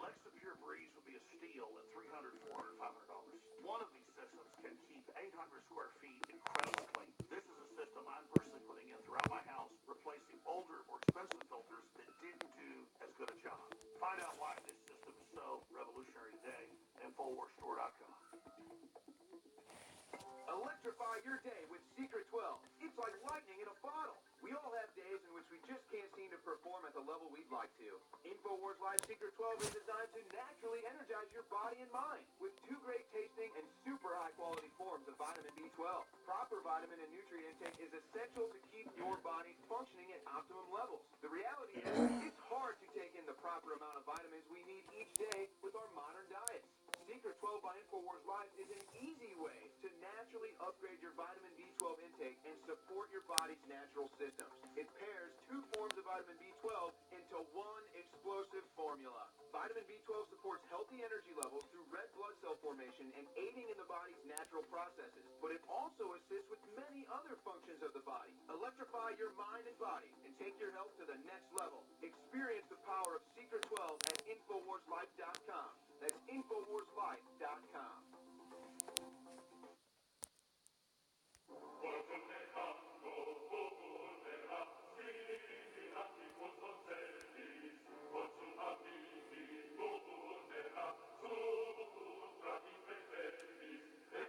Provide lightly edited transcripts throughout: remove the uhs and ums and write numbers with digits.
Alexa Pure Breeze would be a steal at $300, $400, $500. One of these systems can keep 800 square feet incredibly clean. This is a system I'm personally putting in throughout my house, replacing older, more expensive filters that didn't do as good a job. Find out why this system is so revolutionary today at InfoWarsStore.com. Electrify your day with Secret 12. It's like lightning in a bottle. We all have days in which we just can't seem to perform at the level we'd like to. InfoWars Live Secret 12 is designed to naturally energize your body and mind with 2 great tasting and super high quality forms of vitamin B12. Proper vitamin and nutrient intake is essential to keep your body functioning at optimum levels. The reality is, it's hard to take in the proper amount of vitamins we need each day with our modern diets. Secret 12 by InfoWars Live is an easy way to naturally upgrade your vitamin B12 intake and support your body's natural systems. It pairs 2 forms of vitamin B12 into one explosive formula. Vitamin B12 supports healthy energy levels through red blood cell formation and aiding in the body's natural processes, but it also assists with many other functions of the body. Electrify your mind and body and take your health to the next level. Experience the power of Secret 12 at InfoWarsLife.com. That's InfoWarsLife.com.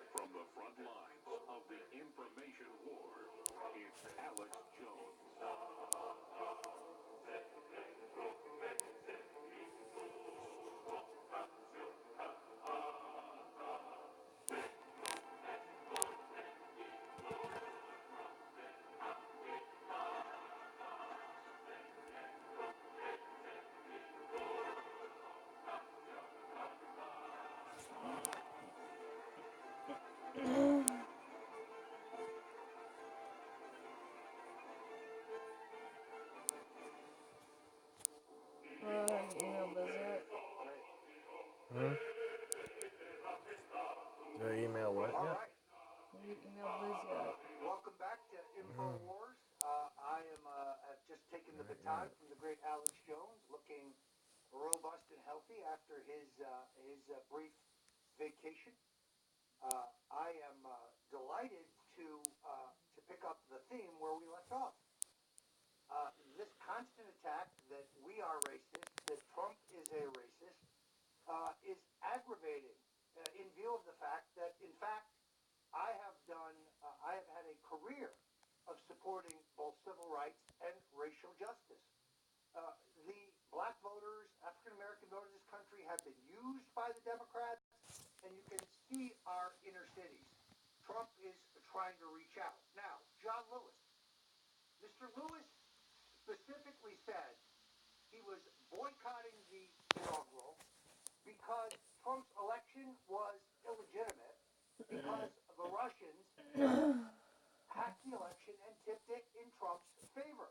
From the front lines of the information war, it's Alex Jones. Your email what? All Yeah. right. Welcome back to InfoWars. I have just taken the baton from the great Alex Jones, looking robust and healthy after his brief vacation. I am delighted to pick up the theme where we left off. This constant attack that we are racist, that Trump is a racist, is aggravating in view of the fact that, in fact, I have had a career of supporting both civil rights and racial justice. The black voters, African American voters in this country have been used by the Democrats, and you can see our inner cities. Trump is trying to reach out. Now, John Lewis. Mr. Lewis specifically said he was boycotting the inaugural because Trump's election was illegitimate, because the Russians hacked the election and tipped it in Trump's favor.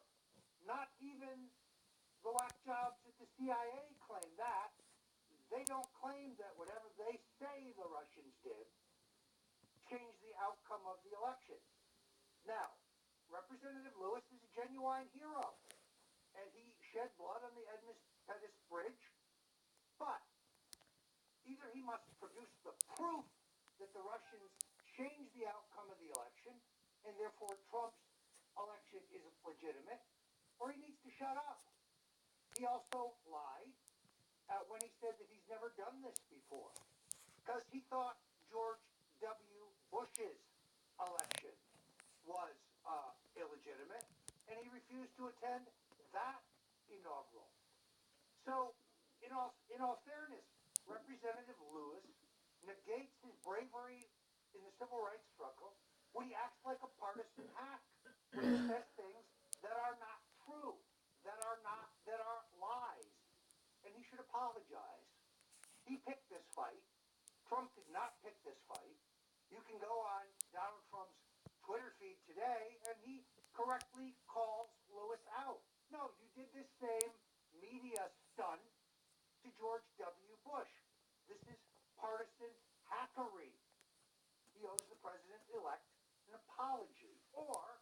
Not even the whack jobs at the CIA claim that. They don't claim that whatever they say the Russians did changed the outcome of the election. Now, Representative Lewis is a genuine hero, and he shed blood on the Edmund Pettus Bridge, but either he must produce the proof that the Russians changed the outcome of the election, and therefore Trump's election isn't legitimate, or he needs to shut up. He also lied when he said that he's never done this before, because he thought George W. Bush's election was illegitimate, and he refused to attend that inaugural. So, in all fairness, Representative Lewis negates his bravery in the civil rights struggle when he acts like a partisan hack, when he says things that are not true, that are lies, and he should apologize. He picked this fight. Trump did not pick this fight. You can go on Donald Trump's Twitter feed today, and he correctly calls Lewis out. No, you did this same media stunt to George W. Bush. This is partisan hackery. He owes the president-elect an apology, or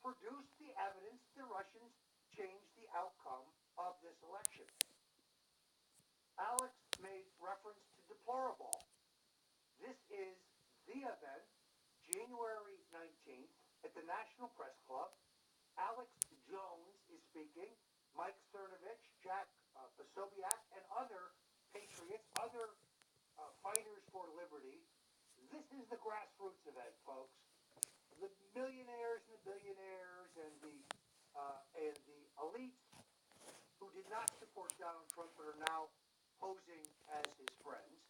produce the evidence the Russians changed the outcome of this election. Alex made reference to deplorable. This is the event, January 19th, at the National Press Club. Alex Jones is speaking, Mike Cernovich, Jack Posobiec, and other patriots, other fighters for liberty. This is the grassroots event, folks. The millionaires and the billionaires and the elites who did not support Donald Trump but are now posing as his friends,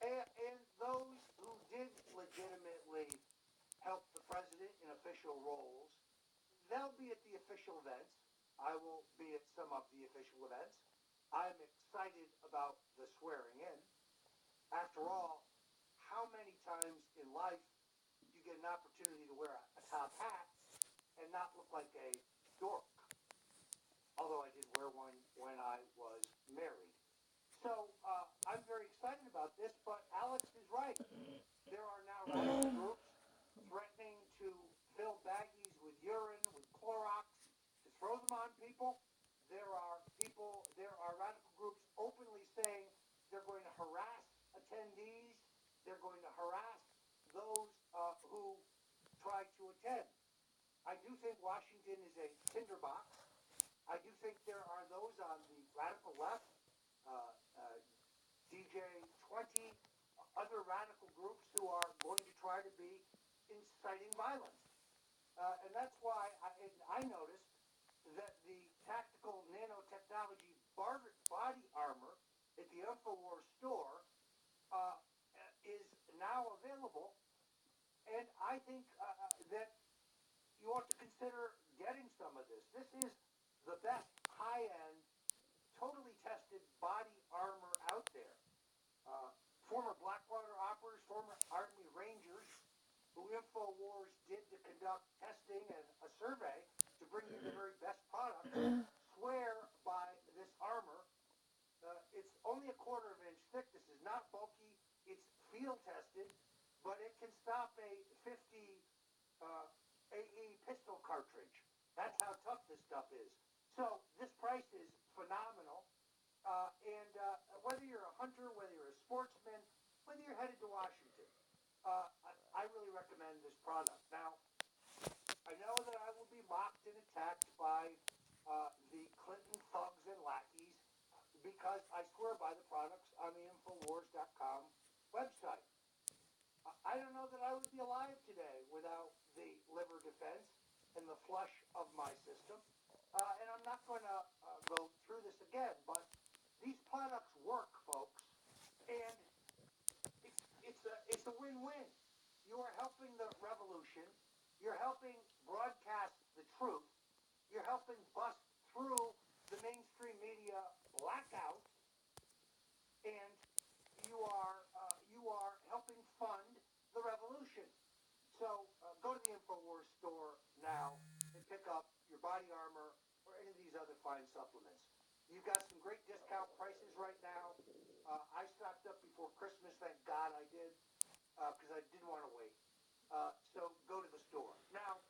and those who did legitimately help the president in official roles, they'll be at the official events. I will be at some of the official events. I'm excited about the swearing in. After all, how many times in life do you get an opportunity to wear a top hat and not look like a dork? Although I did wear one when I was married. So I'm very excited about this, but Alex is right. There are now radical groups threatening to fill baggies with urine, with Clorox, to throw them on people. There are radical groups openly saying they're going to harass attendees. They're going to harass those who try to attend. I do think Washington is a tinderbox. I do think there are those on the radical left, DJ 20, other radical groups who are going to try to be inciting violence. And that's why I noticed that the tactical nanotechnology body armor at the InfoWars store is now available. And I think that you ought to consider getting some of this. This is the best high-end, totally tested body armor out there. Former Blackwater operators, former Army Rangers, who InfoWars did to conduct testing and a survey to bring you the very best product, swear by this armor. It's only a quarter of an inch thick. This is not bulky. It's field tested, but it can stop a 50 AE pistol cartridge. That's how tough this stuff is. So this price is phenomenal. And whether you're a hunter, whether you're a sportsman, whether you're headed to Washington, I really recommend this product. Now, I know that I will be mocked and attacked by the Clinton thugs and lackeys because I swear by the products on the Infowars.com website. I don't know that I would be alive today without the liver defense and the flush of my system. And I'm not going to go through this again, but these products work, folks, and it's a win-win. You are helping the revolution. You're helping broadcast the truth. You're helping bust through the mainstream media blackout, and you are helping fund the revolution. So go to the InfoWars store now and pick up your body armor or any of these other fine supplements. You've got some great discount prices right now. I stocked up before Christmas, thank God I did, because I didn't want to wait. So go to the store. Now,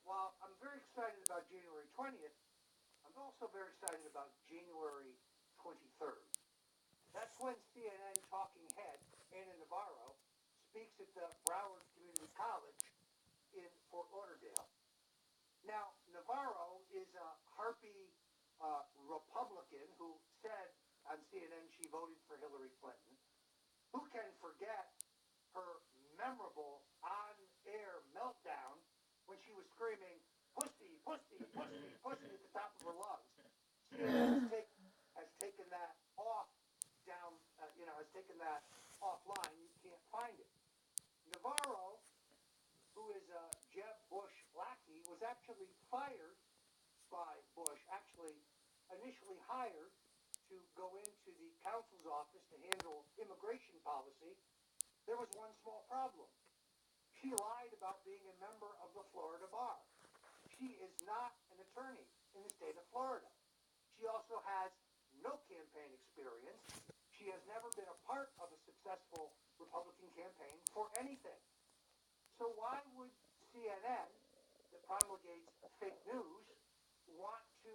while I'm very excited about January 20th, I'm also very excited about January 23rd. That's when CNN talking head Anna Navarro speaks at the Broward Community College in Fort Lauderdale. Now, Navarro is a harpy Republican who said on CNN she voted for Hillary Clinton. Who can forget her memorable on-air meltdown when she was screaming, "Pussy, pussy, pussy, pussy" at the top of her lungs? CNN has taken that off has taken that offline. You can't find it. Navarro, who is a Jeb Bush lackey, was actually fired by Bush, actually initially hired to go into the counsel's office to handle immigration policy. There was one small problem. She lied about being a member of the Florida bar. She is not an attorney in the state of Florida. She also has no campaign experience. She has never been a part of a successful Republican campaign for anything. So why would CNN, that promulgates fake news, want to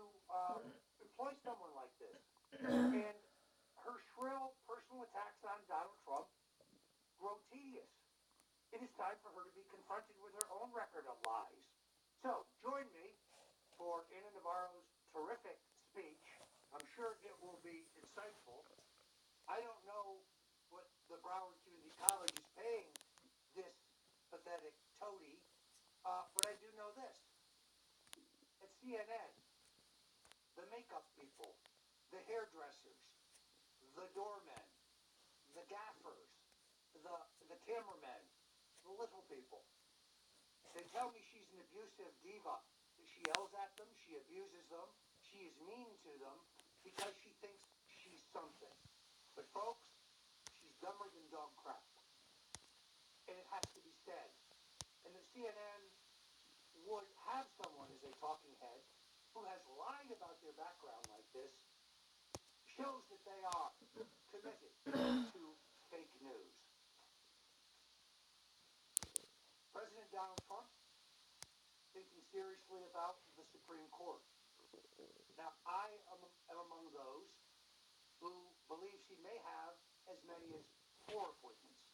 employ someone like this? And shrill personal attacks on Donald Trump grow tedious. It is time for her to be confronted with her own record of lies. So, join me for Anna Navarro's terrific speech. I'm sure it will be insightful. I don't know what the Broward Community College is paying this pathetic toady, but I do know this. At CNN, the makeup people, the hairdressers, the doormen, the gaffers, the cameramen, the little people, they tell me she's an abusive diva. She yells at them, she abuses them, she is mean to them because she thinks she's something. But folks, she's dumber than dog crap. And it has to be said. And the CNN would have someone as a talking head who has lied about their background like this shows that they are committed to fake news. President Donald Trump thinking seriously about the Supreme Court. Now, I am among those who believes he may have as many as 4 appointments.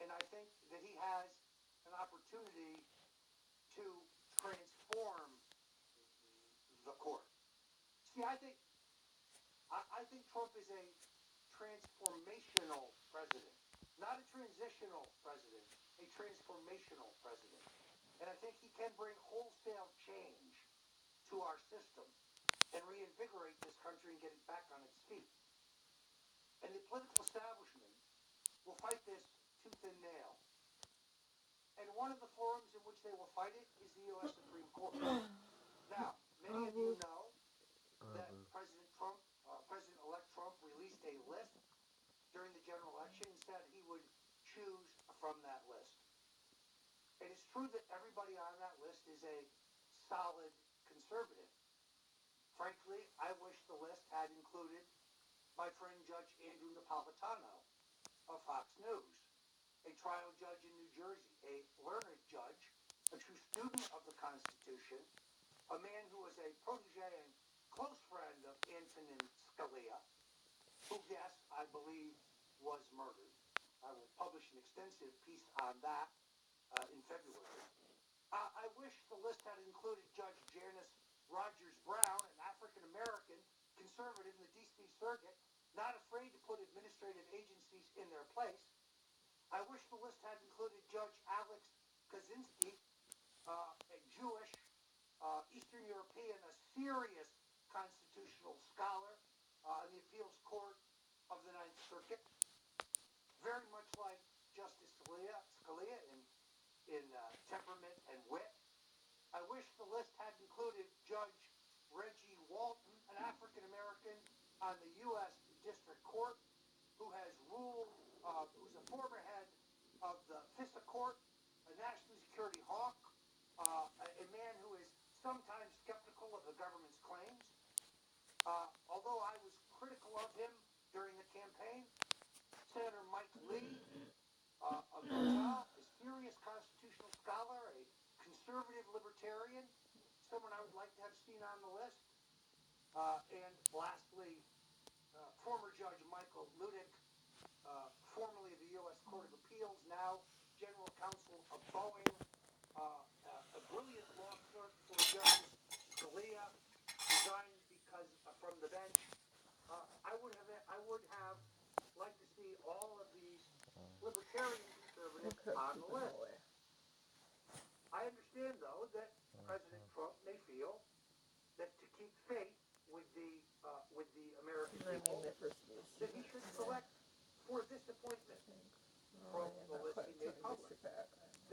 And I think that he has an opportunity to transform the court. See, I think Trump is a transformational president, not a transitional president, a transformational president. And I think he can bring wholesale change to our system and reinvigorate this country and get it back on its feet. And the political establishment will fight this tooth and nail. And one of the forums in which they will fight it is the U.S. Supreme Court. Now, many of you know that President-elect Trump released a list during the general election and said he would choose from that list. It is true that everybody on that list is a solid conservative. Frankly, I wish the list had included my friend Judge Andrew Napolitano of Fox News, a trial judge in New Jersey, a learned judge, a true student of the Constitution, a man who was a protege and close friend of Antonin Scalia, who, yes, I believe was murdered. I will publish an extensive piece on that in February. I wish the list had included Judge Janice Rogers Brown, an African-American conservative in the D.C. Circuit, not afraid to put administrative agencies in their place. I wish the list had included Judge Alex Kaczynski, a Jewish, Eastern European, a serious constitutional scholar in the appeals court of the Ninth Circuit, very much like Justice Scalia in temperament and wit. I wish the list had included Judge Reggie Walton, an African-American on the U.S. District Court, who has ruled, who's a former head of the FISA Court, a national security hawk, a man who is sometimes skeptical of the government's claims. Although I was critical of him during the campaign, Senator Mike Lee of Utah, a serious constitutional scholar, a conservative libertarian, someone I would like to have seen on the list. And lastly, former Judge Michael Ludick, formerly of the U.S. Court of Appeals, now General Counsel of Boeing, a brilliant law clerk for Judge Scalia, resigned because from the bench. I would have liked to see all of these libertarian conservatives on the list. I understand, though, that President Trump may feel that to keep faith with the American people, that he should select for this appointment from the list he made public.